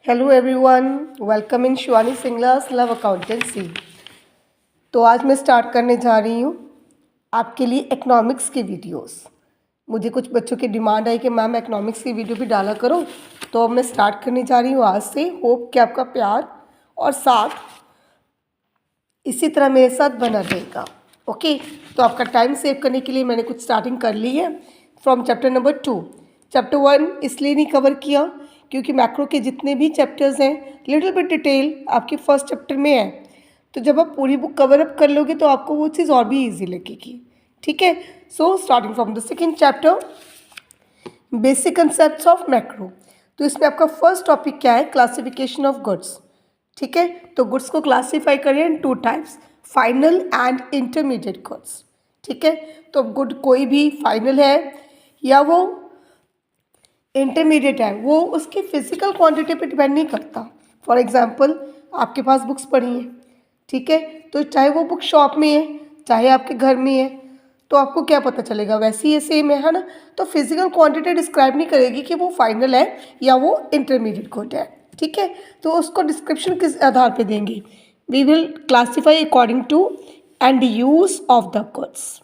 Hello everyone, welcome in Shivani Singla's love accountancy. तो आज मैं स्टार्ट करने जा रही हूँ आपके लिए इकोनॉमिक्स की वीडियोस। मुझे कुछ बच्चों की डिमांड आई कि मैम इकोनॉमिक्स की वीडियो भी डाला करो, तो अब मैं स्टार्ट करने जा रही हूँ आज से। होप कि आपका प्यार और साथ इसी तरह मेरे साथ बना रहेगा। ओके, तो आपका टाइम सेव करने के लिए मैंने कुछ स्टार्टिंग कर ली है फ्रॉम चैप्टर नंबर 2। चैप्टर 1 इसलिए नहीं कवर किया क्योंकि मैक्रो के जितने भी चैप्टर्स हैं लिटिल बिट डिटेल आपके फर्स्ट चैप्टर में है। तो जब आप पूरी बुक कवर अप कर लोगे तो आपको वो चीज़ और भी ईजी लगेगी। ठीक है, so starting from the second chapter, basic concepts of macro. तो इसमें आपका फर्स्ट टॉपिक क्या है? Classification of goods. ठीक है, तो गुड्स को क्लासीफाई करें इन 2 types, final and intermediate goods. ठीक है, तो गुड कोई भी फाइनल है या वो इंटरमीडिएट है, वो उसकी फिजिकल क्वांटिटी पे डिपेंड नहीं करता। फॉर एग्जांपल आपके पास बुक्स पड़ी हैं, ठीक है, तो चाहे वो बुक शॉप में है चाहे आपके घर में है, तो आपको क्या पता चलेगा? वैसे ही सेम है ना। तो फिजिकल क्वांटिटी डिस्क्राइब नहीं करेगी कि वो फाइनल है या वो इंटरमीडिएट गुड है। ठीक है, तो उसको डिस्क्रिप्शन किस आधार पे देंगे? We will classify according to end use of the goods.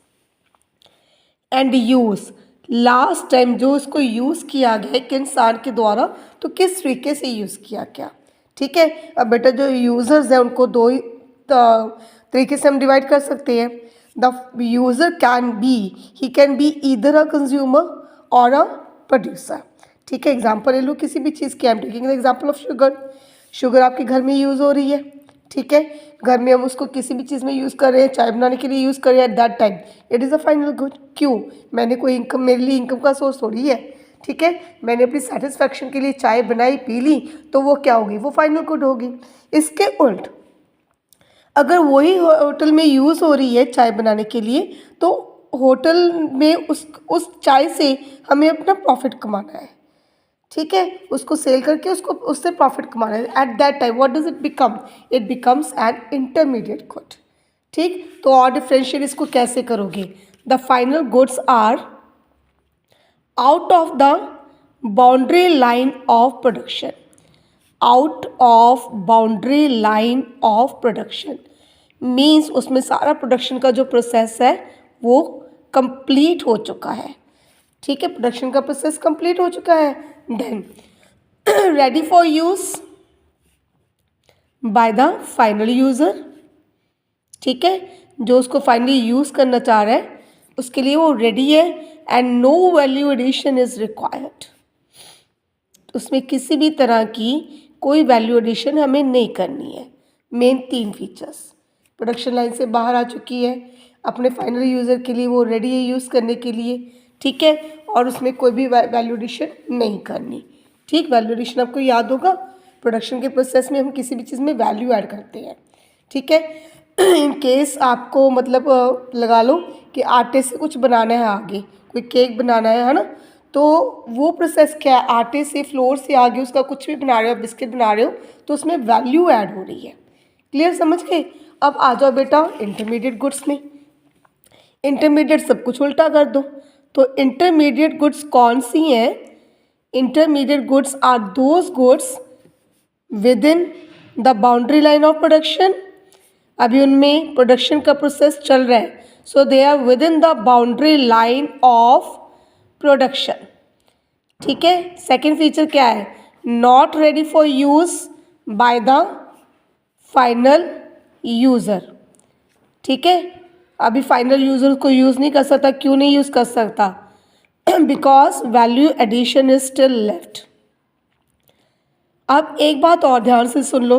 End use, last time जो इसको यूज़ किया गया एक इंसान के द्वारा, तो किस तरीके से यूज़ किया गया। ठीक है, अब बेटा जो यूज़र्स हैं उनको 2 ही तरीके से हम डिवाइड कर सकते हैं। The user can be, he can be either a consumer और अ प्रोड्यूसर। ठीक है, एग्जाम्पल ले लो किसी भी चीज़ की। I am taking the example of sugar. Sugar आपके घर में यूज़ हो रही है, ठीक है, घर में हम उसको किसी भी चीज़ में यूज़ कर रहे हैं, चाय बनाने के लिए यूज़ कर रहे हैं, eight that time it is a final good. क्यों? मैंने कोई इनकम, मेरे लिए इनकम का सोर्स थोड़ी है। ठीक है, मैंने अपनी सेटिस्फैक्शन के लिए चाय बनाई, पी ली, तो वो क्या होगी? वो फाइनल गुड होगी। इसके उल्ट अगर वही होटल में यूज़ हो रही है चाय बनाने के लिए, तो होटल में उस चाय से हमें अपना प्रॉफिट कमाना है। ठीक है, उसको सेल करके उसको उससे प्रॉफिट कमाना है। At that time what does it become? It becomes an intermediate good. ठीक, तो और डिफरेंशिएट इसको कैसे करोगे? The final goods are out of the boundary line of production. Out of boundary line of production means उसमें सारा production का जो प्रोसेस है वो कंप्लीट हो चुका है। ठीक है, प्रोडक्शन का प्रोसेस कंप्लीट हो चुका है। Then ready for use by the final user. ठीक है, जो उसको फाइनली यूज़ करना चाह रहा है उसके लिए वो रेडी है। And no value addition is required. उसमें किसी भी तरह की कोई वैल्यू एडिशन हमें नहीं करनी है। मेन 3 फीचर्स, प्रोडक्शन लाइन से बाहर आ चुकी है, अपने फाइनल यूज़र के लिए वो रेडी है यूज़ करने के लिए। ठीक है, और उसमें कोई भी वैल्यू एडिशन नहीं करनी। ठीक, वैल्यू एडिशन आपको याद होगा, प्रोडक्शन के प्रोसेस में हम किसी भी चीज़ में वैल्यू ऐड करते हैं। ठीक है, इन केस आपको मतलब लगा लो कि आटे से कुछ बनाना है, आगे कोई केक बनाना है ना, तो वो प्रोसेस क्या है? आटे से, फ्लोर से आगे उसका कुछ भी बना रहे हो, बिस्किट बना रहे हो, तो उसमें वैल्यू ऐड हो रही है। क्लियर, समझ गए? अब आ जाओ बेटा इंटरमीडिएट गुड्स में। इंटरमीडिएट सब कुछ उल्टा कर दो। तो इंटरमीडिएट गुड्स कौन सी हैं? Intermediate goods are those goods within the boundary line of production. अभी उनमें प्रोडक्शन का प्रोसेस चल रहा है, so they are within the boundary line of production. ठीक है, सेकेंड फीचर क्या है? Not ready for use by the final user. ठीक है, अभी फाइनल यूज़र को यूज़ नहीं कर सकता। क्यों नहीं यूज़ कर सकता? Because value addition is still left. अब एक बात और ध्यान से सुन लो,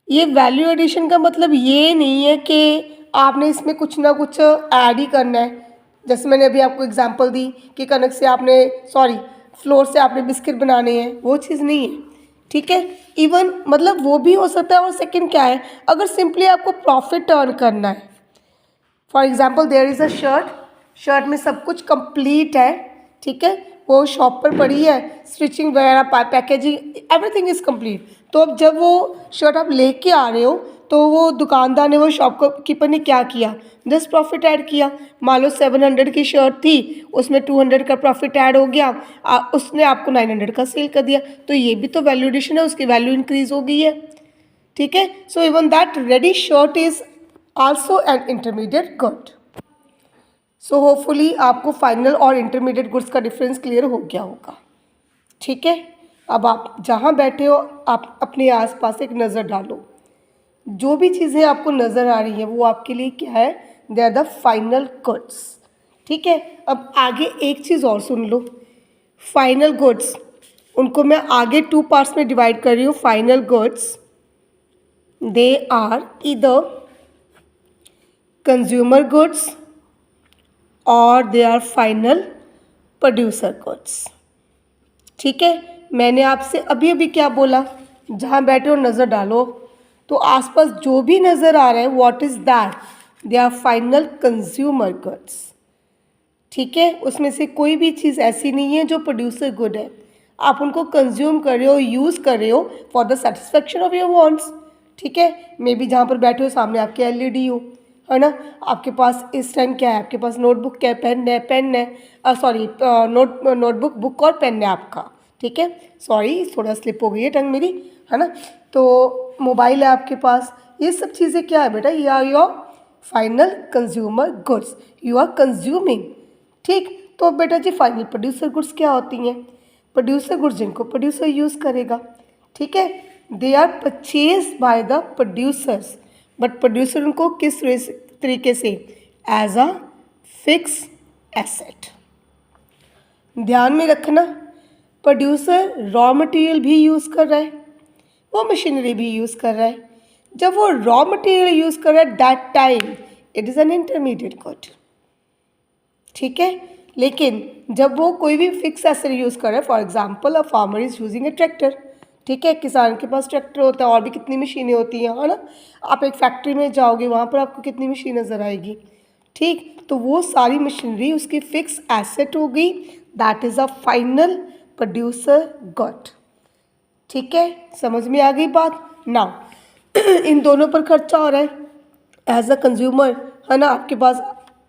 ये वैल्यू एडिशन का मतलब ये नहीं है कि आपने इसमें कुछ ना कुछ ऐड ही करना है। जैसे मैंने अभी आपको एग्जांपल दी कि कनक से आपने फ्लोर से आपने बिस्किट बनाने हैं, वो चीज़ नहीं है। ठीक है, इवन मतलब वो भी हो सकता है। और सेकंड क्या है? अगर सिंपली आपको प्रॉफिट अर्न करना है, for example there is a shirt, shirt में सब कुछ कंप्लीट है, ठीक है, वो शॉप पर पड़ी है, स्टिचिंग वगैरह, पैकेजिंग, एवरीथिंग इज़ कंप्लीट। तो अब जब वो शर्ट आप लेके आ रहे हो तो वो दुकानदार ने, वो शॉपकीपर ने क्या किया, जस्ट प्रॉफिट ऐड किया। मान लो 700 की शर्ट थी, उसमें 200 का प्रॉफिट ऐड हो गया, उसने आपको 900 का सेल कर दिया, तो ये भी तो वैल्यू एडिशन है, उसकी वैल्यू इंक्रीज हो गई है। ठीक है, so even that ready shirt is also an intermediate good. So hopefully आपको फाइनल और इंटरमीडिएट गुड्स का डिफरेंस क्लियर हो गया होगा। ठीक है, अब आप जहाँ बैठे हो आप अपने आसपास एक नज़र डालो, जो भी चीज़ें आपको नज़र आ रही हैं वो आपके लिए क्या है, they are the final goods. ठीक है, अब आगे एक चीज़ और सुन लो, फाइनल गुड्स, उनको मैं आगे 2 पार्ट्स में डिवाइड कर रही हूँ। Final goods, they are either consumer goods और they are final producer goods. ठीक है, मैंने आपसे अभी अभी क्या बोला, जहाँ बैठे हो नज़र डालो, तो आसपास जो भी नज़र आ रहा है, what is that, they are final consumer goods. ठीक है, उसमें से कोई भी चीज़ ऐसी नहीं है जो प्रोड्यूसर गुड है, आप उनको कंज्यूम कर रहे हो, यूज़ कर रहे हो for the satisfaction of your wants. ठीक है, मे बी जहाँ पर बैठे हो सामने आपके एलईडी हो, है ना, आपके पास इस टाइम क्या है, आपके पास नोटबुक क्या है, पेन है, सॉरी नोटबुक, बुक और पेन है आपका। ठीक है, सॉरी थोड़ा स्लिप हो गई है टंग मेरी, है ना, तो मोबाइल है आपके पास, ये सब चीज़ें क्या है बेटा, ये are your final consumer goods, you are consuming. ठीक, तो बेटा जी फाइनल प्रोड्यूसर गुड्स क्या होती हैं, प्रोड्यूसर गुड्स जिनको प्रोड्यूसर यूज़ करेगा। ठीक है, they are purchase by the producers, but producer उनको किस तरीके से, एज अ फिक्स एसेट। ध्यान में रखना, प्रोड्यूसर रॉ मटेरियल भी यूज़ कर रहा है, वो मशीनरी भी यूज़ कर रहा है। जब वो रॉ मटेरियल यूज़ कर रहा है, that time it is an intermediate good. ठीक है, लेकिन जब वो कोई भी फिक्स एसेट यूज़ कर रहा है, for example a farmer is using A tractor. ठीक है, किसान के पास ट्रैक्टर होता है, और भी कितनी मशीनें होती हैं, है ना, आप एक फैक्ट्री में जाओगे, वहाँ पर आपको कितनी मशीन नज़र आएगी। ठीक, तो वो सारी मशीनरी उसकी फिक्स एसेट हो गई, that is a final producer good. ठीक है, समझ में आ गई बात। नाउ इन दोनों पर खर्चा हो रहा है एज अ कंज्यूमर, है ना, आपके पास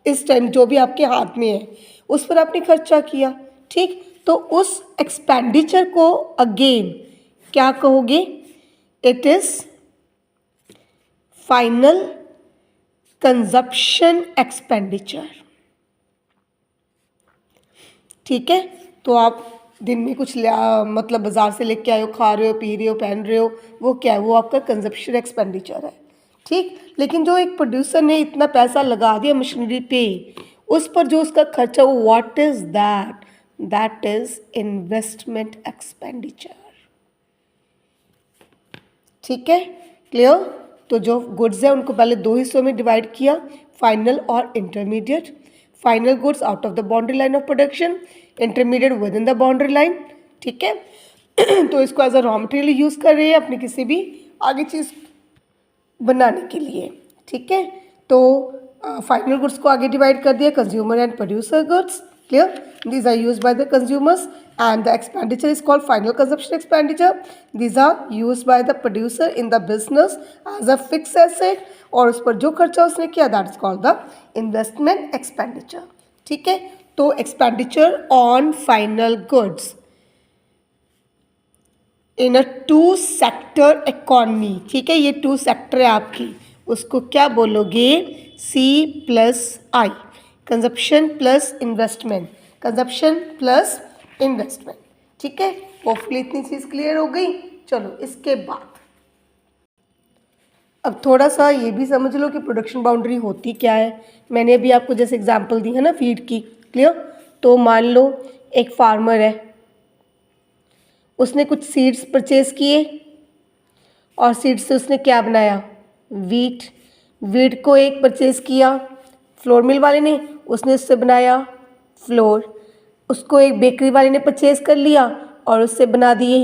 इस टाइम जो भी आपके हाथ में है उस पर आपने खर्चा किया। ठीक, तो उस एक्सपेंडिचर को अगेन क्या कहोगे, it is final consumption expenditure. ठीक है, तो आप दिन में कुछ मतलब बाज़ार से लेके आए हो, खा रहे हो, पी रहे हो, पहन रहे हो, वो क्या है, वो आपका कंजप्शन एक्सपेंडिचर है। ठीक, लेकिन जो एक प्रोड्यूसर ने इतना पैसा लगा दिया मशीनरी पे, उस पर जो उसका खर्चा, वो what is that, that is investment expenditure. ठीक है, क्लियर। तो जो गुड्स है उनको पहले 2 हिस्सों में डिवाइड किया, फाइनल और intermediate. Final goods out of the boundary line of production, intermediate within the boundary line. ठीक है, तो इसको as a raw material use कर रहे हैं अपनी किसी भी आगे चीज़ बनाने के लिए। ठीक है, तो फाइनल गुड्स को आगे डिवाइड कर दिया, consumer and producer goods. Clear? These are used by the consumers and the expenditure is called final consumption expenditure. These are used by the producer in the business as a fixed asset और उस पर जो खर्चा उसने किया that is called the investment expenditure. ठीक है, तो expenditure on final goods in a two sector economy. ठीक है, ये 2 सेक्टर है आपकी, उसको क्या बोलोगे, C+I, consumption plus investment, consumption plus investment. ठीक है, होपफुली इतनी चीज़ क्लियर हो गई। चलो इसके बाद अब थोड़ा सा ये भी समझ लो कि प्रोडक्शन बाउंड्री होती क्या है। मैंने अभी आपको जैसे एग्जांपल दी है ना फीड की, क्लियर। तो मान लो एक फार्मर है, उसने कुछ सीड्स परचेज किए और सीड्स से उसने क्या बनाया, वीट। वीट को एक परचेज किया फ्लोर मिल वाले ने, उसने उससे बनाया फ्लोर। उसको एक बेकरी वाले ने परचेज कर लिया और उससे बना दिए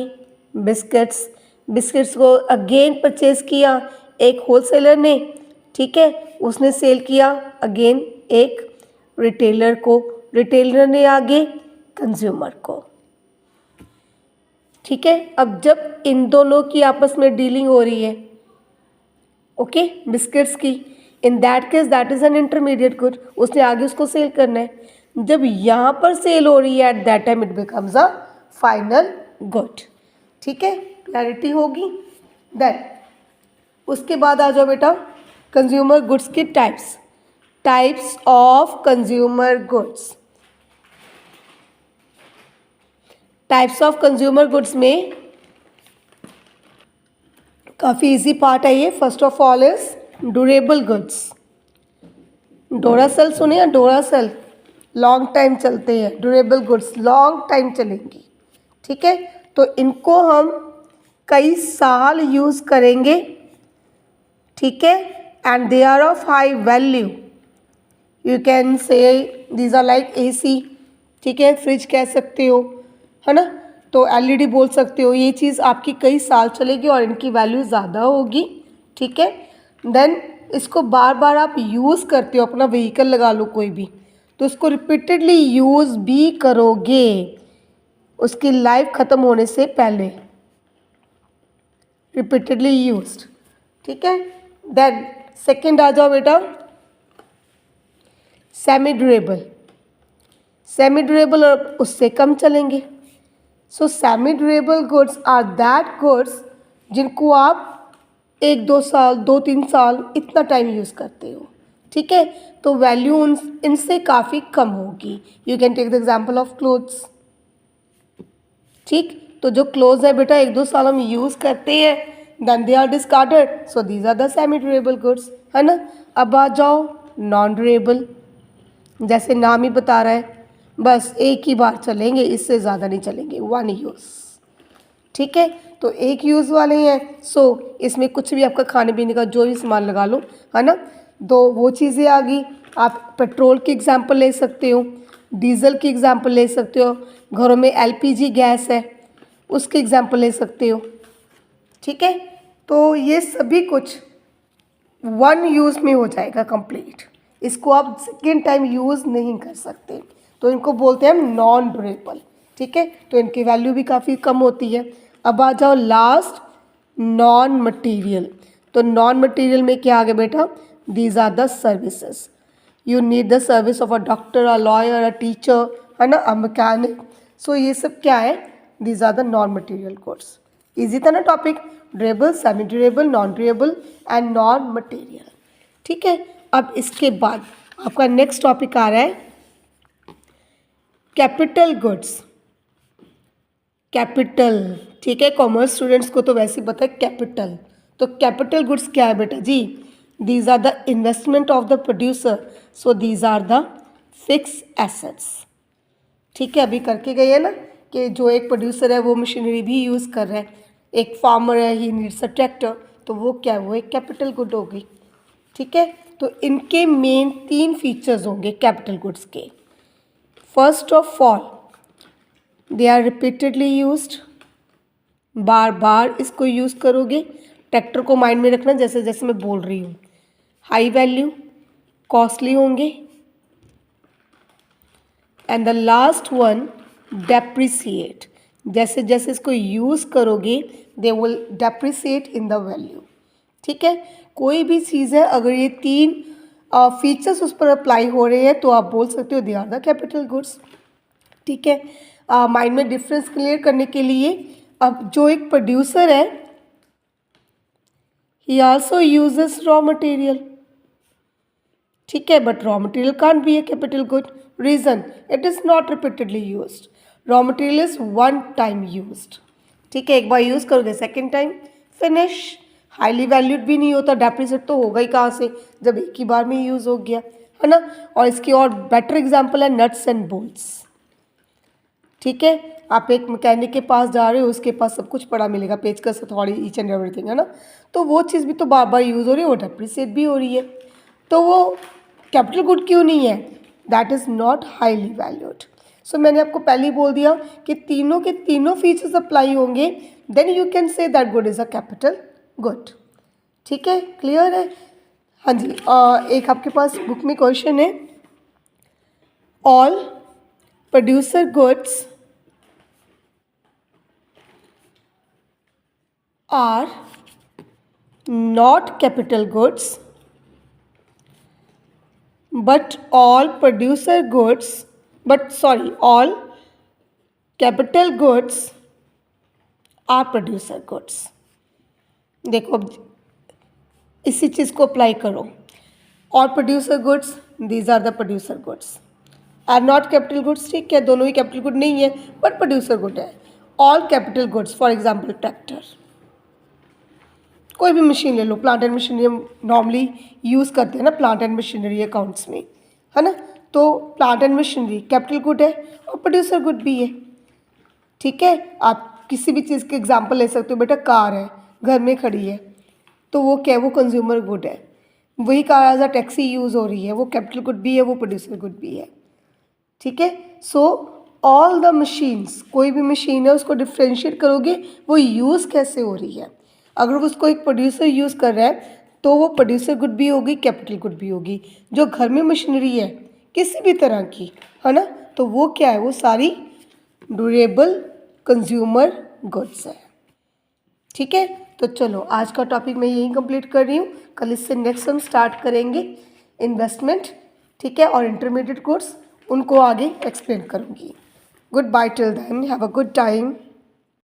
बिस्किट्स। बिस्किट्स को अगेन परचेज किया एक होलसेलर ने, ठीक है, उसने सेल किया अगेन एक रिटेलर को, रिटेलर ने आगे कंज्यूमर को। ठीक है, अब जब इन दोनों की आपस में डीलिंग हो रही है ओके, बिस्किट्स की, in that case that is an intermediate good, उसने आगे उसको सेल करना है। जब यहाँ पर सेल हो रही है at that time it becomes a final good. ठीक है, क्लैरिटी होगी। देन उसके बाद आ जाओ बेटा कंज्यूमर गुड्स के types, types of consumer goods. Types of consumer goods में काफ़ी इजी पार्ट है ये। First of all is durable goods. डोरासेल सुने या डोरासेल, लॉन्ग टाइम चलते हैं, ड्यूरेबल गुड्स लॉन्ग टाइम चलेंगी। ठीक है, तो इनको हम कई साल यूज़ करेंगे। ठीक है, and they are of high value. You can say these are like AC। ठीक है, फ्रिज कह सकते हो, है ना, तो LED बोल सकते हो। ये चीज़ आपकी कई साल चलेगी और इनकी वैल्यू ज़्यादा होगी। ठीक है, देन इसको बार बार आप यूज़ करते हो, अपना व्हीकल लगा लो कोई भी, तो इसको रिपीटेडली यूज़ भी करोगे उसकी लाइफ ख़त्म होने से पहले, रिपीटेडली यूज्ड। ठीक है, देन सेकेंड आ जाओ बेटा सेमी ड्यूरेबल। सेमी ड्यूरेबल और उससे कम चलेंगे। So semi durable goods are that goods जिनको आप 1-2 साल 2-3 साल इतना टाइम यूज़ करते हो। ठीक है, तो वैल्यू इनसे काफ़ी कम होगी। You can take the example of clothes. ठीक, तो जो क्लोथ्स है बेटा 1-2 साल हम यूज़ करते हैं, then they are discarded, so these are the semi durable goods, है ना। अब आ जाओ नॉन ड्यूरेबल। जैसे नाम ही बता रहा है, बस एक ही बार चलेंगे, इससे ज़्यादा नहीं चलेंगे, वन यूज़। ठीक है, तो एक यूज़ वाले हैं, सो इसमें कुछ भी आपका खाने पीने का जो भी सामान लगा लो, है ना। दो वो चीज़ें आ गई। आप पेट्रोल की एग्जांपल ले सकते हो, डीजल की एग्जांपल ले सकते हो, घरों में LPG गैस है उसकी एग्जांपल ले सकते हो। ठीक है, तो ये सभी कुछ वन यूज़ में हो जाएगा कंप्लीट, इसको आप सेकेंड टाइम यूज़ नहीं कर सकते, तो इनको बोलते हैं हम नॉन ड्यूरेबल। ठीक है, तो इनकी वैल्यू भी काफ़ी कम होती है। अब आ जाओ लास्ट नॉन मटीरियल। तो नॉन मटीरियल में क्या आ गया बेटा, these are the services. You need the service of a doctor, a lawyer, a teacher, है ना, अ मैकेनिक। सो ये सब क्या है, these are the non material goods. Easy था ना topic, durable, semi durable, non durable and non material. ठीक है, अब इसके बाद आपका नेक्स्ट टॉपिक आ रहा है कैपिटल गुड्स। कैपिटल, ठीक है, कॉमर्स स्टूडेंट्स को तो वैसे ही पता है कैपिटल। तो कैपिटल गुड्स क्या है बेटा जी, these are the investment of the producer, so these are the fix assets. ठीक है, अभी करके गए हैं ना कि जो एक प्रोड्यूसर है वो मशीनरी भी यूज़ कर रहा है, एक फार्मर है ही नीड्स अ ट्रैक्टर, तो वो क्या है, वो एक कैपिटल गुड हो गई। ठीक है, तो इनके मेन 3 फीचर्स होंगे कैपिटल गुड्स के। First of all they are repeatedly used, बार बार इसको यूज़ करोगे। ट्रैक्टर को माइंड में रखना जैसे जैसे मैं बोल रही हूँ। हाई वैल्यू, कॉस्टली होंगे, and the last one depreciate. जैसे जैसे इसको यूज़ करोगे they will depreciate in the value. ठीक है, कोई भी चीज़ है अगर ये 3 फीचर्स उस पर अप्लाई हो रहे हैं तो आप बोल सकते हो they are the capital goods. ठीक है, माइंड में डिफरेंस क्लियर करने के लिए, अब जो एक प्रोड्यूसर है he also uses raw material. ठीक है, but raw material can't be a capital good, reason it is not repeatedly used. Raw material is one time used. ठीक है, एक बार यूज़ करोगे second time finish. Highly valued भी नहीं होता, डेप्रिसिएट तो होगा ही कहाँ से जब एक ही बार में यूज़ हो गया, है ना। और इसकी और बेटर एग्जांपल है नट्स एंड बोल्ट्स। ठीक है, आप एक मैकेनिक के पास जा रहे हो, उसके पास सब कुछ पड़ा मिलेगा, पेचकस, हथौड़ी, ईच एंड एवरीथिंग, है ना। तो वो चीज़ भी तो बार बार यूज़ हो रही है, वो डेप्रिसिएट भी हो रही है, तो वो कैपिटल गुड क्यों नहीं है, that is not highly valued. So मैंने आपको पहले ही बोल दिया कि तीनों के तीनों फीचर्स अप्लाई होंगे, then you can say that good is a capital good. ठीक है, क्लियर है। हाँ जी, एक आपके पास बुक में क्वेश्चन है, all producer goods are not capital goods, but all producer goods, all capital goods are producer goods. देखो अब इसी चीज़ को अप्लाई करो. All producer goods, these are the producer goods. Are not capital goods, ठीक है, दोनों ही capital good नहीं है बट प्रोड्यूसर गुड है. All capital goods, for example tractor, कोई भी मशीन ले लो, प्लांट एंड मशीनरी हम नॉर्मली यूज़ करते हैं ना प्लांट एंड मशीनरी अकाउंट्स में, है ना. तो plant and machinery capital good है और प्रोड्यूसर गुड भी है. ठीक है, आप किसी भी चीज़ के एग्जांपल ले सकते हो. बेटा कार है, घर में खड़ी है, तो वो क्या है, वो कंज्यूमर गुड है. वही car as a taxi use हो रही है, वो कैपिटल गुड भी है, वो प्रोड्यूसर गुड भी है. ठीक है. सो ऑल द मशीन्स, कोई भी मशीन है उसको डिफ्रेंशिएट करोगे वो यूज़ कैसे हो रही है. अगर उसको एक प्रोड्यूसर यूज़ कर रहा है तो वो प्रोड्यूसर गुड भी होगी, कैपिटल गुड भी होगी. जो घर में मशीनरी है किसी भी तरह की, है ना, तो वो क्या है, वो सारी ड्यूरेबल कंज्यूमर गुड्स है. ठीक है. तो चलो आज का टॉपिक मैं यहीं कंप्लीट कर रही हूँ. कल इससे नेक्स्ट हम स्टार्ट करेंगे इन्वेस्टमेंट. ठीक है, और इंटरमीडिएट कोर्स उनको आगे एक्सप्लेन करूँगी. Good bye till then, have a good time.